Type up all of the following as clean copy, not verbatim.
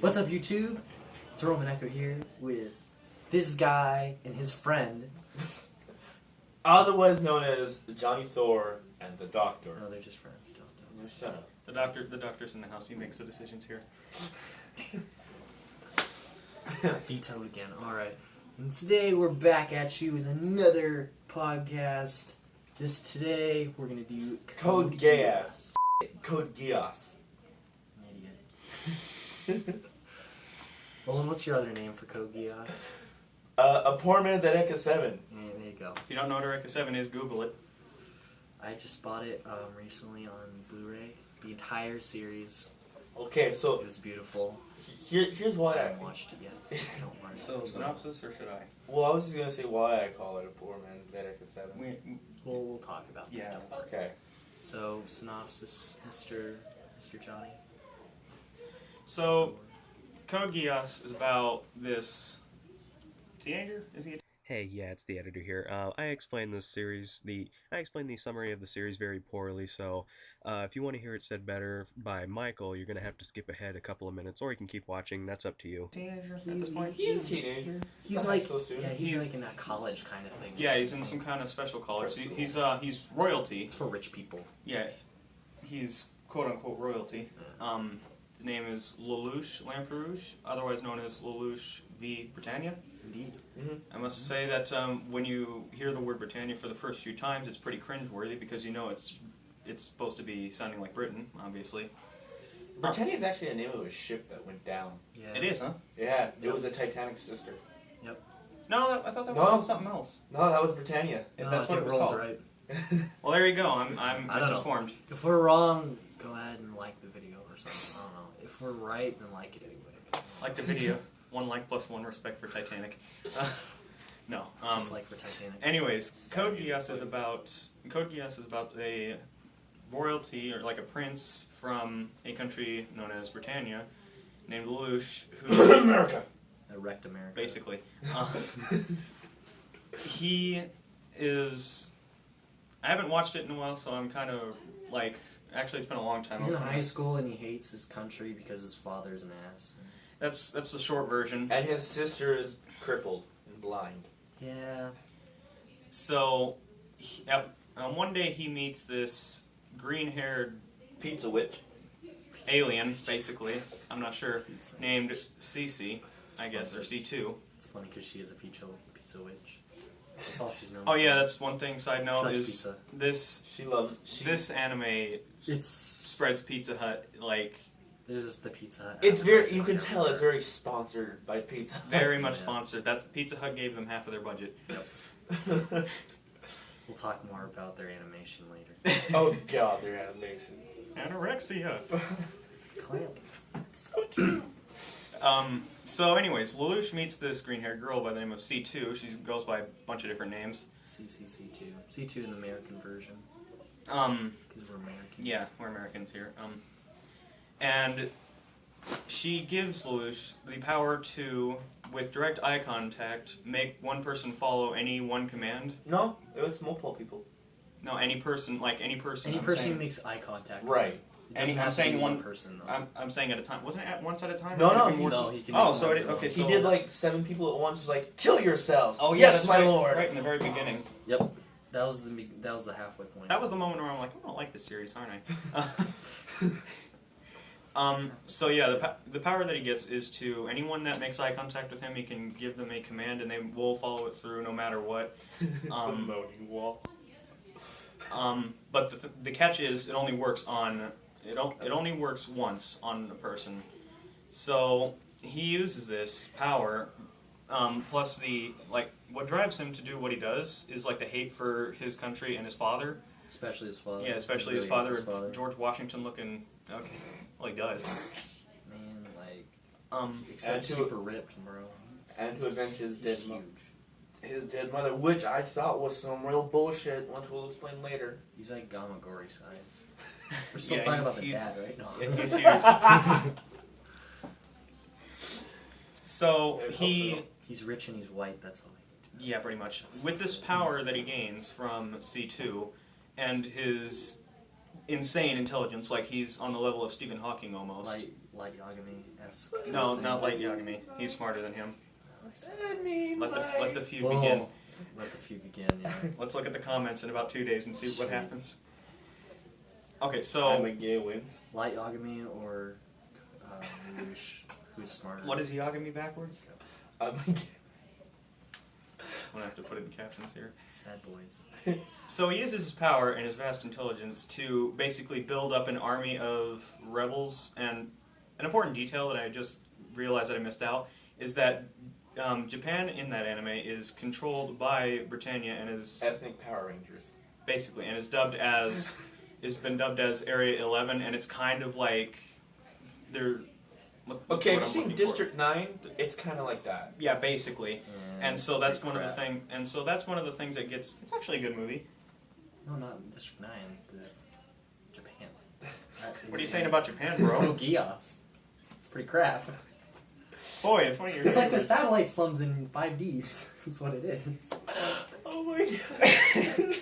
What's up, YouTube? It's Roman Echo here with this guy and his friend. Otherwise known as Johnny Thor and the Doctor. No, they're just friends. Don't. Shut up. The doctor's in the house. He makes the decisions here. Vetoed again. Alright. And today we're back at you with another podcast. Today we're going to do Code Geass. Code Geass. Idiot. Well, what's your other name for Code Geass? A poor man's at Eka 7. Yeah, there you go. If you don't know what Eureka 7 is, Google it. I just bought it recently on Blu-ray. The entire series. Okay, so It was beautiful. here's I why haven't watched it yet. Don't worry. So, synopsis, or should I? Well, I was just gonna say why I call it a poor man's at Eka 7. We'll talk about that. Yeah. Don't worry. Okay. So, synopsis, Mr. Johnny. So, Code Geass is about this teenager. Is he? Hey, yeah, it's the editor here. I explained this series, I explained the summary of the series very poorly, so if you want to hear it said better by Michael, you're going to have to skip ahead a couple of minutes, or you can keep watching, that's up to you. Teenager at this point. He's a teenager. He's a like, high school student. yeah, he's He's- like in that college kind of thing. Yeah, he's in some kind of special college. He's royalty. It's for rich people. Yeah, he's quote unquote royalty. The name is Lelouch Lamperouge, otherwise known as Lelouch v. Britannia. Indeed. I must say that when you hear the word Britannia for the first few times, it's pretty cringeworthy because you know it's supposed to be sounding like Britain, obviously. Britannia is actually the name of a ship that went down. Yeah. It is, huh? Yeah, it was the Titanic's sister. No, I thought that was No. called something else. No, that was Britannia. No, That's I what think it was Roll's called. right. Well, there you go. I'm I don't know. misinformed. If we're wrong, go ahead and like the video or something. I don't know. If we're right, then like it anyway. Like the video, 1 like plus 1 respect for Titanic. No. Just like for Titanic. Anyways, Code Geass is about a royalty, or like a prince from a country known as Britannia, named Lelouch, who America. I wrecked America. basically he is. I haven't watched it in a while, so I'm kind of like. Actually, it's been a long time. He's in high school and he hates his country because his father's an ass. That's the short version. And his sister is crippled and blind. Yeah. So, one day he meets this green-haired Pizza witch. alien, basically. I'm not sure. Pizza. Named Cece, I guess, or funny. C2. It's funny because she is a pizza witch. That's all she's known Oh for. yeah, that's one thing. Side She note likes is pizza. this anime It's spreads Pizza Hut like There's just the Pizza Hut. It's very. advertising You can everywhere. tell it's very sponsored by Pizza. very much Yeah. sponsored. That Pizza Hut gave them half of their budget. We'll talk more about their animation later. Oh God, their animation. Anorexia. Clamp. So true. So anyways, Lelouch meets this green-haired girl by the name of C2. She goes by a bunch of different names. C2. C2 in the American version. Um, Because we're Americans. yeah, we're Americans here. And she gives Lelouch the power to, with direct eye contact, make one person follow any one command. No, it's multiple people. No, any person, like any person. Any I'm person saying, who makes eye contact. Right. It doesn't I'm have to saying be one person though. I'm saying at a time. Wasn't it once at a time? No, Or no, could be more- No, he can. Oh, make so more it, than okay, one. so He did like 7 people at once. He's like, kill yourselves. Oh yeah, yes, that's my right, lord. Right in the very beginning. Yep. That was the halfway point. That was the moment where I'm like, I don't like this series, aren't I? So yeah, the power that he gets is to anyone that makes eye contact with him, he can give them a command and they will follow it through no matter what. The moaning wall. But the catch is it only works once on a person. So he uses this power. Plus what drives him to do what he does is like the hate for his country and his father. Especially his father. Yeah, especially He his really father, hates his father. George Washington looking. Okay, well he does. Man, like, And except to- super ripped, bro. And to avenge his He's dead huge. mother. His dead mother, which I thought was some real bullshit, which we'll explain later. He's like Gamagori size. We're still Yeah, talking about the he- dad, right? No. Yeah, he's huge. So I hope he, so. He's rich and he's white. That's all. yeah, pretty much. With this power that he gains from C2 and his insane intelligence, like he's on the level of Stephen Hawking almost. Like Light Yagami-esque. No, thing. not Light Yagami. He's smarter than him. I mean, Let the feud Whoa. begin. Let the feud begin, yeah. Let's look at the comments in about 2 days and see what Shit. happens. Okay, I'm so a gay wins. Light Yagami or Lelouch, who's smarter? what is Yagami backwards? I'm a gay. I'm gonna have to put it in captions here. Sad boys. So he uses his power and his vast intelligence to basically build up an army of rebels. And an important detail that I just realized that I missed out is that Japan in that anime is controlled by Britannia and is Ethnic Power Rangers. basically and is dubbed as has been dubbed as Area 11, and it's kind of like they're. Okay, have what you I'm seen looking District 9? It's kind of like that. Yeah, basically. And so it's that's pretty one of the crap. thing. And so that's one of the things that gets. It's actually a good movie. No, not District 9. Japan. What are you saying about Japan, No bro? Geass. It's pretty crap. Boy, it's one of your. It's like the favorites. satellite slums in 5Ds. That's what it is. Oh my god.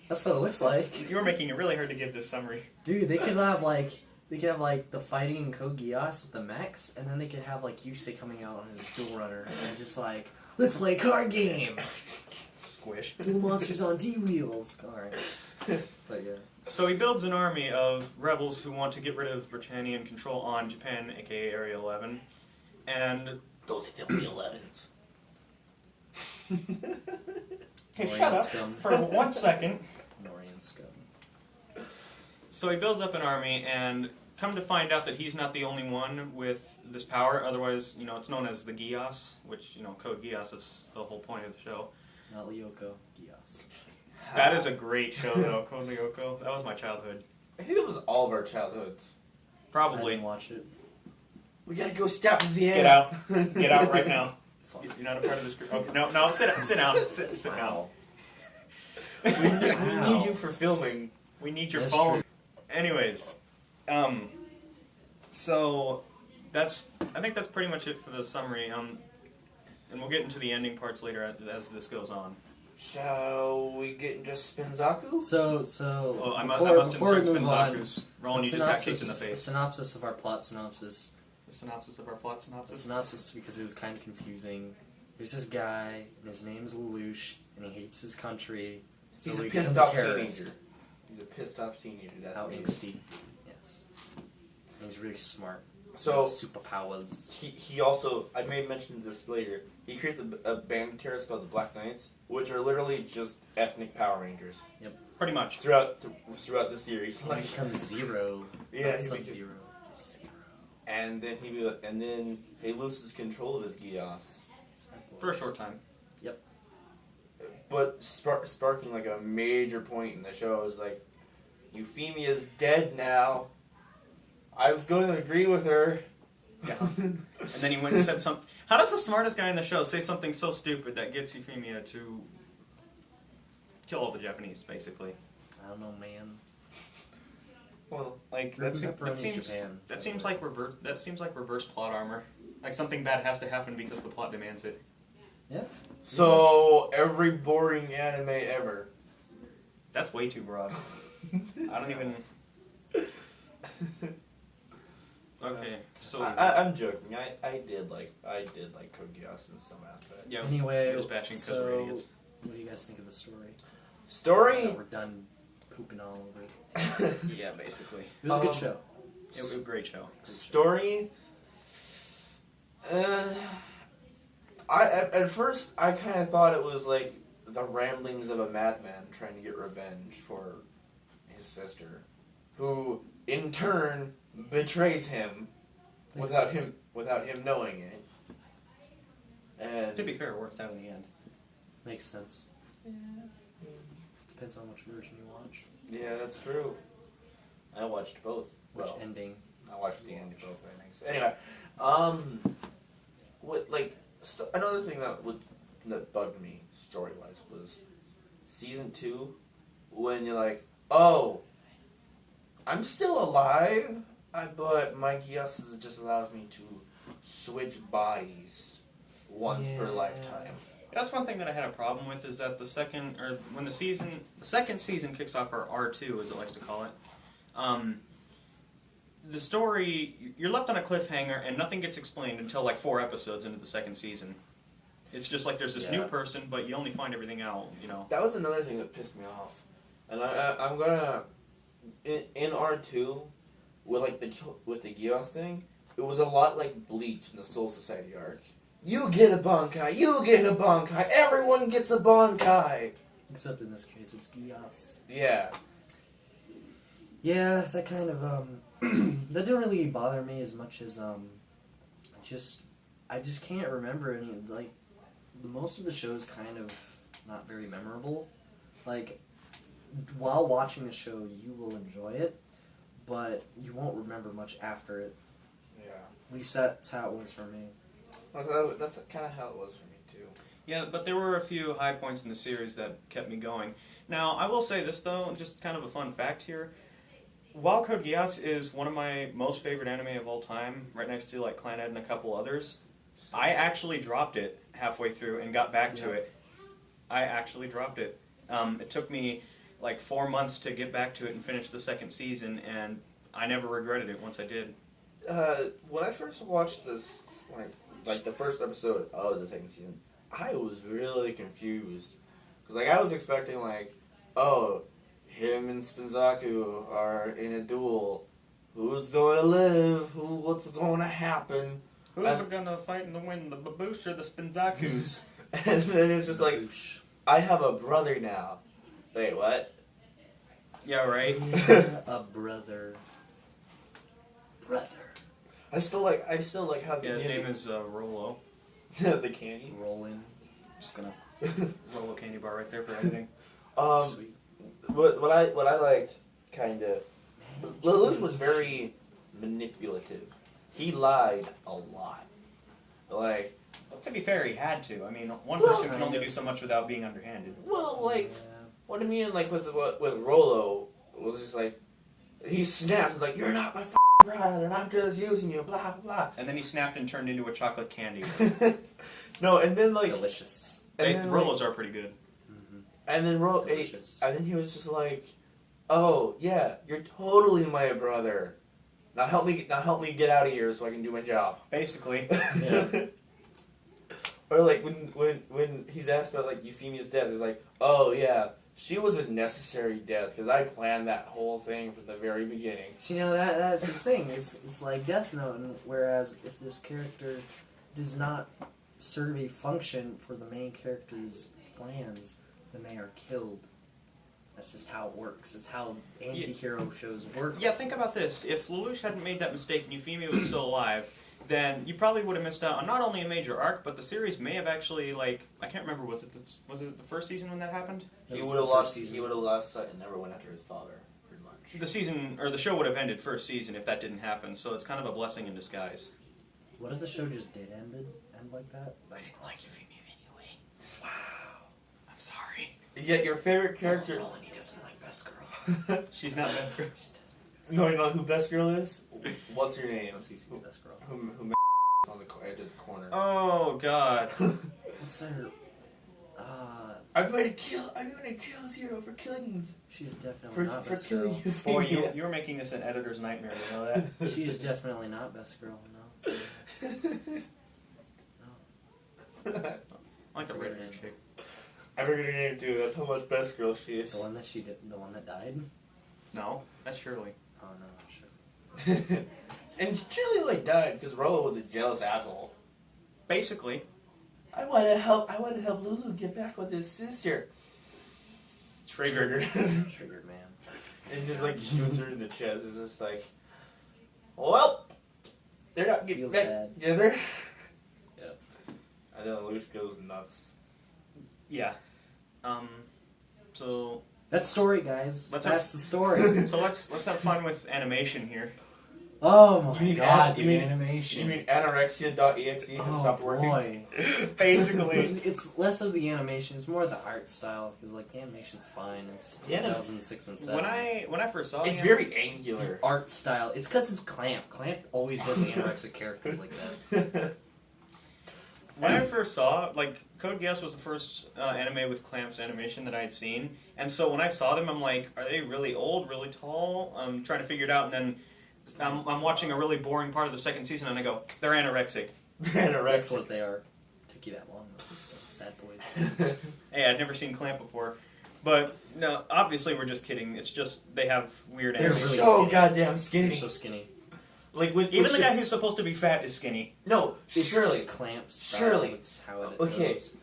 That's what it looks like. You were making it really hard to give this summary. Dude, they could have like the fighting in Code Geass with the mechs, and then they could have like Yusei coming out on his dual runner and just like, let's play a card game. Squish. Dual monsters on D wheels. Alright. But yeah. So he builds an army of rebels who want to get rid of Britannian control on Japan, aka Area 11, and Those filthy 11s. hey, Norian shut up scum. for 1 second. Norian scum. So he builds up an army, and come to find out that he's not the only one with this power. Otherwise, it's known as the Geass, which Code Geass is the whole point of the show. Not Lyoko. Geass. That is a great show, though. Code Lyoko. That was my childhood. I think that was all of our childhoods. I Probably. didn't watch it. We gotta go stop the Get out. Get out right now. Fuck. You're not a part of this group. Okay, no, sit down. Sit down. Wow. we need you for filming. We need your That's phone. true. Anyways, so I think that's pretty much it for the summary. And we'll get into the ending parts later as this goes on. Shall we get into Spinzaku? So Well, I before, must before we insert move on, Spinzaku's. Roland, you just got kicked in the a face. synopsis of our plot synopsis. The synopsis of our plot A synopsis. synopsis because it was kind of confusing. There's this guy, and his name's Lelouch, and he hates his country, so He's a he pissed becomes a off terrorist. teenager. He's a pissed off teenager. That's How what he is. angsty. Yes. And he's really smart. So Superpowers. he also, I may mention this later. He creates a band of terrorists called the Black Knights, which are literally just ethnic Power Rangers Pretty much. throughout the series. He Like, becomes Zero. yeah, Not he Sub-Zero. Just Zero. and then he loses control of his Geass, Sad For a boys. short time. but sparking like a major point in the show is like, Euphemia's dead now. I was going to agree with her. Yeah. And then he went and said something. How does the smartest guy in the show say something so stupid that gets Euphemia to kill all the Japanese, basically? I don't know, man. Well, Like Urban that pepperoni's seems Japan. that seems like reverse plot armor. Like something bad has to happen because the plot demands it. Yeah. so every boring anime ever. That's way too broad. I don't even. Okay, so I'm joking. I did like Code Geass in some aspects. yeah, Anyway, we're just bashing because so we're idiots. what do you guys think of the story? Story. We're done pooping all over it. Yeah, basically, It was a good Um, show. it was a great show. Story. At first I kind of thought it was like the ramblings of a madman trying to get revenge for his sister, who in turn betrays him Makes without sense. him knowing it. And To be fair, it works out in the end. Makes sense. Depends on which version you watch. yeah, that's true. I watched both. Which Well, ending. I watched the end of both endings. Anyway, what like another thing that bugged me story wise was season 2 when you're like, oh, I'm still alive, but my Geass just allows me to switch bodies once per Yeah. lifetime. That's one thing that I had a problem with is that the second season kicks off, or R2 as it likes to call it. the story, you're left on a cliffhanger, and nothing gets explained until like 4 episodes into the second season. It's just like there's this new person, but you only find everything out, you know. That was another thing that pissed me off. And I'm gonna in R2 with the Geass thing. It was a lot like Bleach in the Soul Society arc. You get a Bankai, you get a Bankai, everyone gets a Bankai. Except in this case, it's Geass. Yeah. Yeah, that kind of that didn't really bother me as much as I just can't remember any most of the show's kind of not very memorable. Like while watching the show, you will enjoy it, but you won't remember much after it. Yeah. At least that's how it was for me. That's kind of how it was for me too. Yeah, but there were a few high points in the series that kept me going. Now, I will say this though, just kind of a fun fact here. While Code Geass is one of my most favorite anime of all time, right next to like Clannad and a couple others, I actually dropped it halfway through and got back to it. I actually dropped it. It took me like 4 months to get back to it and finish the second season, and I never regretted it once I did. When I first watched this, the first episode of the second season, I was really confused. Because I was expecting him and Spinzaku are in a duel. Who's going to live? What's going to happen? Who's going to fight in the wind, the Baboosh or the Spinzakus? And then it's just like, I have a brother now. Wait, what? Yeah, right? A brother. I still like how the his name is Rolo. the candy. Rolling. Just gonna roll a candy bar right there for editing. Sweet. What I liked kind of, Lelouch was very manipulative. He lied a lot. Like, Well, to be fair, he had to. I mean, one Well, person can only do so much without being underhanded. what I mean, with Rolo, it was just like, he snapped, like, you're not my f***ing brother, and I'm just using you, blah, blah, blah. And then he snapped and turned into a chocolate candy. No, and then, Delicious. Rolos are pretty good. Mm-hmm. And then Delicious. and then he was just like, "Oh yeah, you're totally my brother. Now help me get out of here so I can do my job." Basically. Yeah. Or like when he's asked about Euphemia's death, he's like, "Oh yeah, she was a necessary death because I planned that whole thing from the very beginning." See, that's the thing. It's like Death Note, and whereas if this character does not serve a function for the main character's plans, then they are killed. That's just how it works. It's how anti-hero shows work. Yeah, think about this. If Lelouch hadn't made that mistake and Euphemia was still alive, then you probably would have missed out on not only a major arc, but the series may have actually, I can't remember, was it the first season when that happened? He would have lost sight and never went after his father, pretty much. The show would have ended first season if that didn't happen, so it's kind of a blessing in disguise. What if the show just did end like that? I didn't like Euphemia anyway. Wow. I'm sorry. Yet your favorite character... Roland, he doesn't like Best Girl. She's not best girl. No, you know who Best Girl is? What's her name? Cece's Best Girl. Who on the edge of the corner. Oh, God. What's her... I'm going to kill Zero for killing... She's definitely not For Best killing Girl. you. Boy, you're making this an editor's nightmare, you know that? She's definitely not Best Girl, no. I like the red chick. I forget her name too. That's how much Best Girl she is. The one that died? No, that's Shirley. Oh, no, not sure. And Shirley died because Rollo was a jealous asshole. Basically. I want to help Lulu get back with his sister. Triggered. Triggered, man. And just shoots her in the chest. It's just like, well, they're not getting Feels back bad. together. Yep. And then Luce goes nuts. Yeah. So That's story, guys. That's the story. let's have fun with animation here. Oh my You mean god, you the mean- animation. You mean anorexia.exe has stopped working? Boy. Basically. It's less of the animation, it's more the art style, because the animation's fine. It's The anim- 2006 and 7. When I first saw It's the very angular. The art style, it's because it's Clamp. Clamp always does the anorexic characters like that. When I first saw, Code Geass was the first anime with Clamp's animation that I had seen, and so when I saw them, I'm like, are they really old, really tall? I'm trying to figure it out, and then I'm watching a really boring part of the second season, and I go, they're anorexic. That's what they are. Took you that long. Sad boys. Hey, I'd never seen Clamp before. But, no, obviously we're just kidding. It's just they have weird They're animation. really so skinny. goddamn skinny. They're so skinny. Like with Even the guy it's- who's supposed to be fat is skinny. no, It's surely, just clamps. surely. It's how it Okay. goes.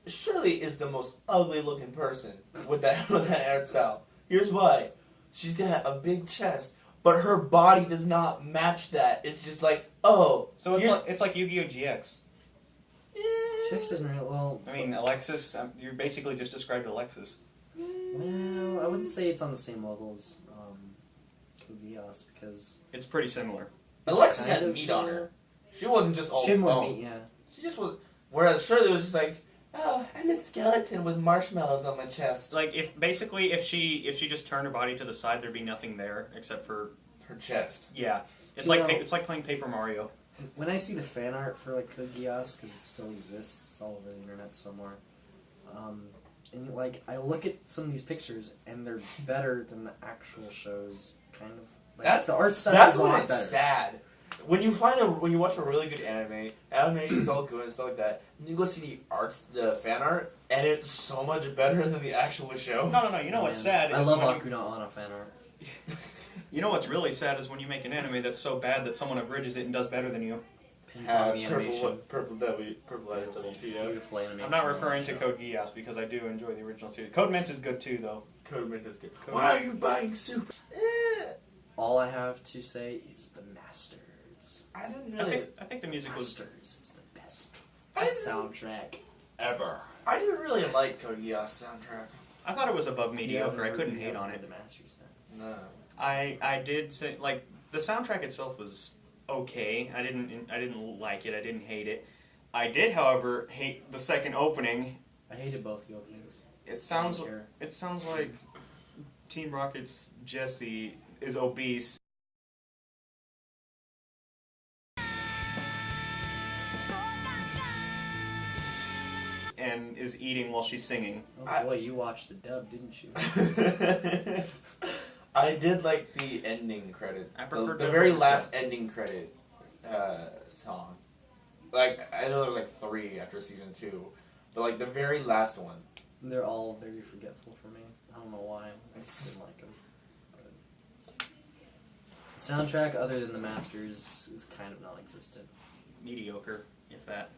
Shirley is the most ugly looking person with that art style. Here's why: she's got a big chest, but her body does not match that. It's just like, oh, So it's here- like Yu-Gi-Oh! GX. Chicks isn't real. Well, I mean, Alexis, you basically just described Alexis. well, I wouldn't say it's on the same level as Geass because It's pretty similar. Alexis kind had of meat on similar. her. She wasn't just all she had more bone. meat. Yeah. She just was. Whereas Shirley was just like, oh, I'm a skeleton with marshmallows on my chest. Like if she just turned her body to the side, there'd be nothing there except for Her chest. yeah. It's So, like you know- it's like playing Paper Mario. When I see the fan art for like Code Geass, because it still exists, it's all over the internet somewhere. And like I look at some of these pictures, and they're better than the actual shows. Kind of. Like, That's- the art style That's is a when lot it's better. sad. When you watch a really good anime, animation's all good and stuff like that, and you go see the fan art, and it's so much better than the actual show. No. You know what's sad? I is love when you- Akuna Ana fan art. You know what's really sad is when you make an anime that's so bad that someone abridges it and does better than you. Ping pong the purple animation. purple eyes double T. Beautiful animation. I'm not referring to show. Code Geass because I do enjoy the original series. Code Mint is good too, though. Code Mint is good. Code Why are you buying soup? All I have to say is the Masters. I didn't I really think the music was. Masters is the best I didn't- soundtrack. ever. I didn't really like Code Geass soundtrack. I thought it was above You mediocre. haven't I heard- couldn't you hate haven't on heard it. The Masters then. No. I did say like the soundtrack itself was okay. I didn't like it. I didn't hate it. I did, however, hate the second opening. I hated both the openings. It sounds I don't care. it sounds like Team Rocket's Jesse is obese. And is eating while she's singing. Oh boy, you watched the dub, didn't you? I did like the ending credit. I preferred the the very words, last ending credit song. Like I know there's like 3 after season 2, but like the very last one. They're all very forgetful for me. I don't know why. I just didn't like them. But the soundtrack, other than the Masters, is kind of non-existent. Mediocre, if that.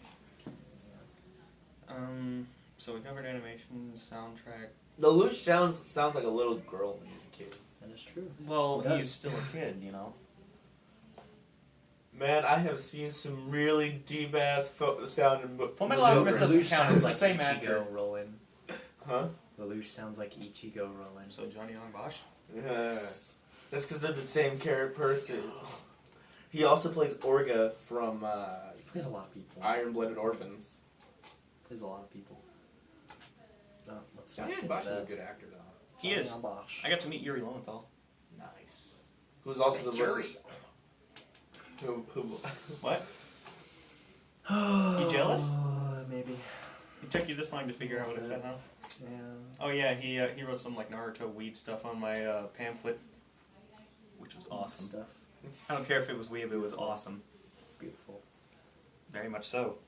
So we covered animation, soundtrack. Lelouch sounds like a little girl when he's a kid. That is true. Well, Who does? he's still a kid, you know. Man, I have seen some really deep ass sound in Full Metal Alchemist doesn't Lelouch count. sounds It's the like same Ichigo actor. Roland. Huh? Lelouch sounds like Ichigo Roland. So Johnny Young Bosch. Yeah. That's because they're the same person. He also plays Orga from He plays a lot of people. Iron Blooded Orphans. Plays a lot of people. No, let's Johnny not Young get Bosch is a that. good actor, though. He is. Johnny Bosch. I got to meet Yuri Lowenthal. Nice. Who's also the Yuri. Who? What? You jealous? Maybe. It took you this long to figure out what I said, huh? Yeah. Oh yeah, he wrote some like Naruto weeb stuff on my pamphlet, which was awesome. Stuff. I don't care if it was weeb, it was awesome. Beautiful. Very much so.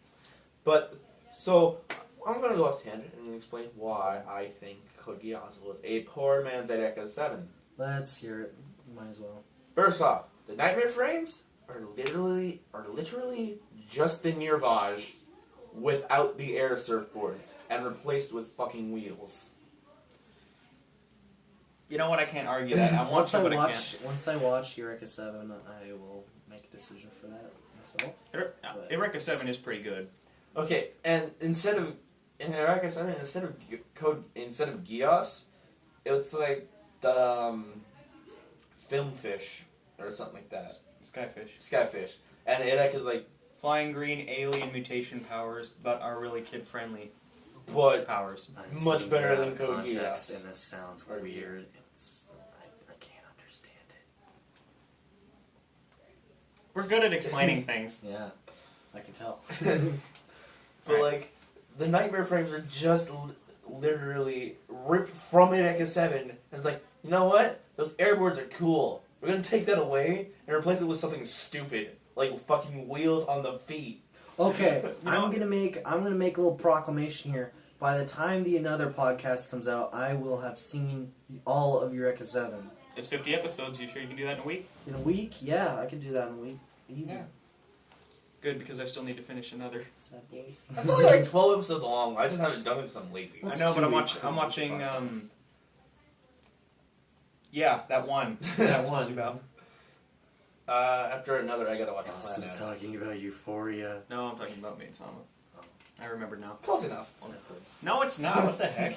But so I'm gonna go off tangent and explain why I think Code Geass was a poor man's Eureka 7. Let's hear it. Might as well. First off, the nightmare frames are literally just the Nirvaj without the air surfboards and replaced with fucking wheels. You know what? I can't argue that. I want Once to, I but I can't. watch Eureka 7, I will make a decision for that myself. Eureka 7 is pretty good. Okay, and instead of Geass, it's like the film fish or something like that. Skyfish. Skyfish. And Eureka is like, Flying green alien mutation powers, but are really kid friendly but powers. I'm Much seeing better it out than of Code context, Geass. and this sounds Or weird. I can't understand We're good at explaining things. it. Yeah, I can tell. but like, the nightmare frames are just literally ripped from Eureka 7. And it's like, you know what? Those airboards are cool. We're gonna take that away and replace it with something stupid, like fucking wheels on the feet. Okay, I'm gonna make a little proclamation here. By the time the Another podcast comes out, I will have seen all of Eureka 7. It's 50 episodes. You sure you can do that in a week? In a week? Yeah, I can do that in a week. Easy. Yeah. Good, because I still need to finish another. Sad boys. It's only like 12 episodes long. I just haven't done it because I'm lazy. That's I know, 2 but weeks, I'm this watching. podcast. Yeah, that one. That I told one. you about. After Another, I gotta watch Austin's Planet. talking about Euphoria. No, I'm talking about Maid Sama. I remember now. Close enough. It's Netflix. No, it's not. What the heck?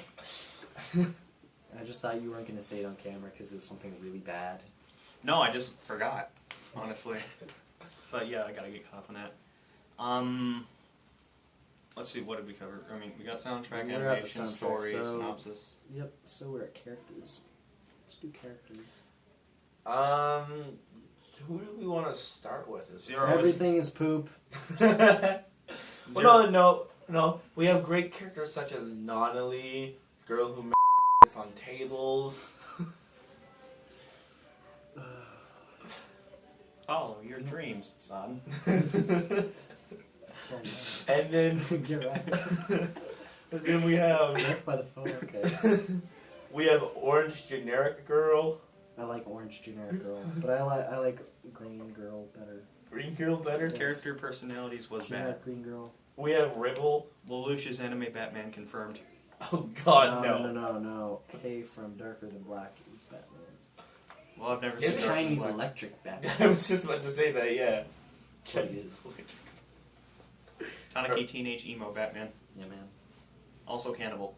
I just thought you weren't going to say it on camera because it was something really bad. No, I just forgot, honestly. But yeah, I gotta get caught up on that. Let's see, what did we cover? I mean, we got soundtrack, We're at the animation, soundtrack, story, so- synopsis. Yep, so we're at characters. Let's do characters. Who do we want to start with? Zero. Everything is poop. Well, no. We have great characters such as Nonali, girl who gets on tables. Follow your dreams, son. And then, Get right. and then we have By the phone, okay. we have Orange Generic Girl, I like orange generic girl, but I like green girl better. Green Girl better. Yes. Character personalities was bad. Generic green girl. We have Ribble. Lelouch's anime Batman confirmed. Oh God, no. No. Hey from Darker Than Black is Batman. Well, I've never It's seen The Dark and Chinese Black. electric Batman. I was just about to say that. Yeah. What it is. Kaneki Teenage Emo Batman. Yeah, man. Also cannibal.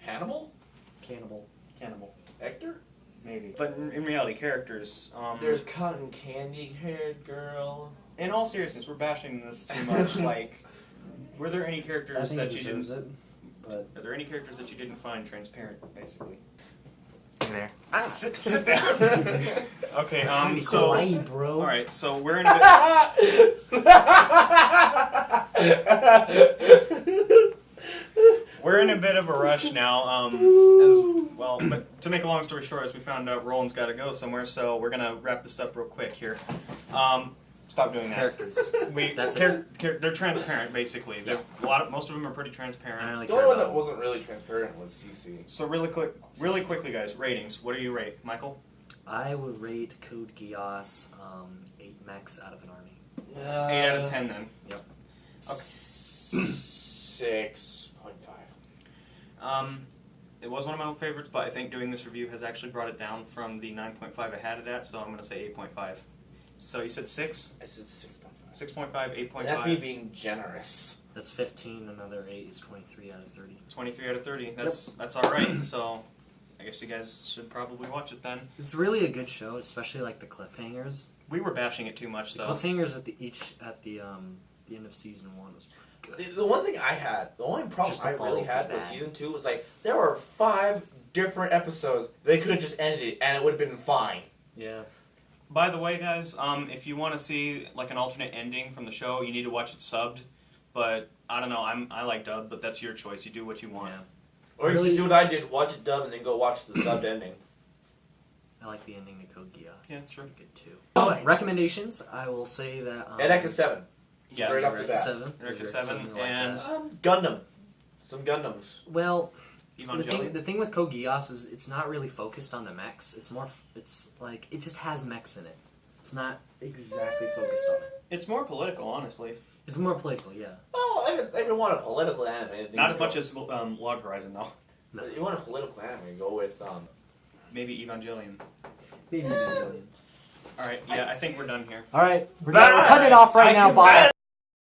Hannibal. Cannibal. Cannibal. Hector. Maybe. But in reality, characters. There's cotton candy haired girl. In all seriousness, we're bashing this too much. Like, were there any I characters think that it you didn't? deserves it, but Are there any characters that you didn't find transparent, basically? There. Sit down. Okay. So. kawaii, bro. All right. So we're in a bit. We're in a bit of a rush now, as well, but to make a long story short, as we found out, Roland's got to go somewhere, so we're going to wrap this up real quick here. Stop doing that. Characters. That's They're transparent, basically. Yeah. Most of them are pretty I don't transparent. really The care only one about that wasn't really transparent was CC. So really quickly, guys, ratings. What do you rate, Michael? I would rate Code Geass 8 mechs out of an army. 8 out of 10, then. Yep. Okay. 6.5. It was one of my own favorites, but I think doing this review has actually brought it down from the 9.5 I had it at, so I'm going to say 8.5. So you said 6? I said 6.5. 6.5, 8.5. That's me being generous. That's 15. Another 8 is 23 out of 30. 23 out of 30. That's all right. So I guess you guys should probably watch it then. It's really a good show, especially like the cliffhangers. We were bashing it too much, The though. cliffhangers at the end of season 1 was pretty good. The one thing I had, the only problem Just the I really follow-up had was with bad. season 2 was like, there were 5 different episodes. They could have just ended it and it would have been fine. Yeah. By the way, guys, if you want to see like an alternate ending from the show, you need to watch it subbed. But I don't know, I like dubbed, but that's your choice. You do what you want. Yeah. Or you Really- can do what I did, watch it dubbed and then go watch the subbed ending. I like the ending to Code Geass. Yeah, that's true. Pretty good too. Oh, recommendations. I will say that. And Eka 7. Yeah, Straight off the Eureka bat. 7. Eureka 7, I like and- that. Gundam. Some Gundams. Well, Evangelion. the thing with Code Geass is it's not really focused on the mechs. It's more. It's like it just has mechs in it. It's not exactly focused on it. It's more political, honestly. It's more political, yeah. Well, if you want a political anime, then Not you as much as Log Horizon, though. No. You want a political anime, go with Maybe Evangelion. Maybe a million. All right, yeah, I think we're done here. All right, we're cutting it off right now. Bye.